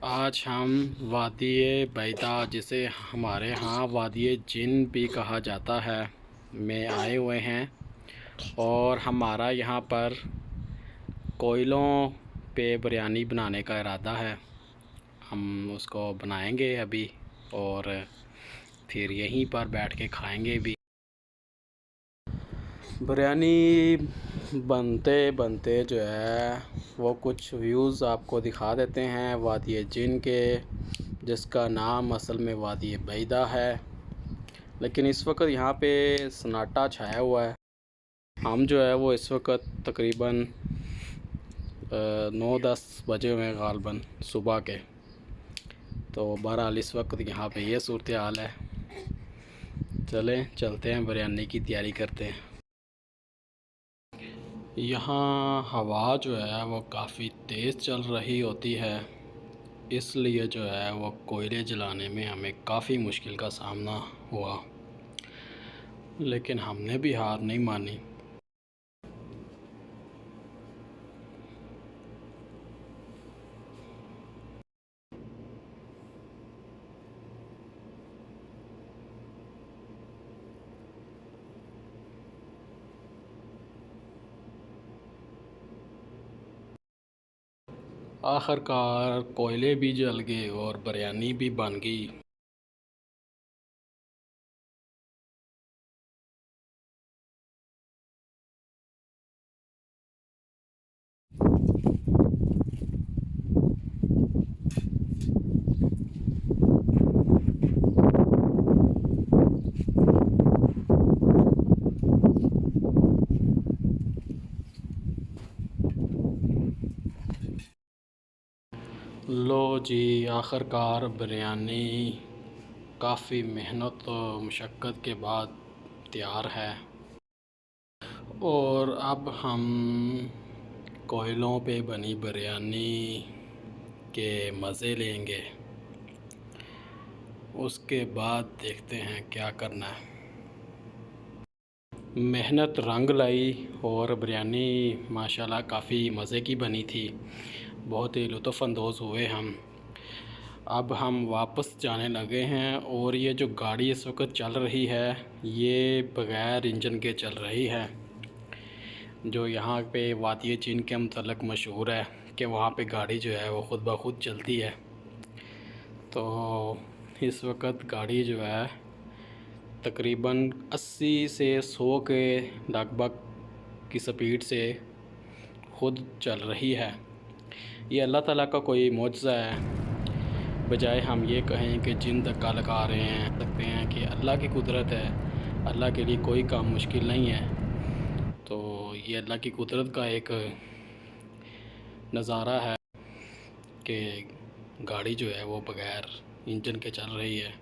आज हम वादी बैदा, जिसे हमारे यहाँ वादी जिन भी कहा जाता है, में आए हुए हैं। और हमारा यहाँ पर कोयलों पे बिरयानी बनाने का इरादा है। हम उसको बनाएंगे अभी और फिर यहीं पर बैठ के खाएंगे भी। बिरयानी बनते बनते जो है वो कुछ व्यूज़ आपको दिखा देते हैं वादी जिन के, जिसका नाम असल में वादी बैदा है। लेकिन इस वक्त यहाँ पे सन्नाटा छाया हुआ है। हम जो है वो इस वक्त तकरीबन 9-10 बजे हुए हैं ग़ालिबन सुबह के। तो बहरहाल इस वक्त यहाँ पे ये सूरत हाल है। चलें चलते हैं, बिरयानी की तैयारी करते हैं। यहाँ हवा जो है वो काफ़ी तेज़ चल रही होती है, इसलिए जो है वो कोयले जलाने में हमें काफ़ी मुश्किल का सामना हुआ, लेकिन हमने भी हार नहीं मानी। आखिरकार कोयले भी जल गए और बिरयानी भी बन गई। लो जी, आखिरकार बिरयानी काफ़ी मेहनत और मशक्क़त के बाद तैयार है। और अब हम कोयलों पे बनी बिरयानी के मज़े लेंगे। उसके बाद देखते हैं क्या करना है। मेहनत रंग लाई और बिरयानी माशाल्लाह काफ़ी मज़े की बनी थी। बहुत ही लुत्फ़अंदोज़ हुए हम। अब हम वापस जाने लगे हैं और ये जो गाड़ी इस वक्त चल रही है ये बग़ैर इंजन के चल रही है। जो यहाँ पे वादी जिन के मतलब मशहूर है कि वहाँ पे गाड़ी जो है वो ख़ुद ब खुद चलती है। तो इस वक्त गाड़ी जो है तकरीबन 80 से 100 के लगभग की स्पीड से ख़ुद चल रही है। ये अल्लाह ताला का कोई मौजज़ा है। बजाय हम ये कहें कि जिन धक्का लगा रहे हैं, सकते हैं कि अल्लाह की कुदरत है। अल्लाह के लिए कोई काम मुश्किल नहीं है। तो ये अल्लाह की कुदरत का एक नज़ारा है कि गाड़ी जो है वो बग़ैर इंजन के चल रही है।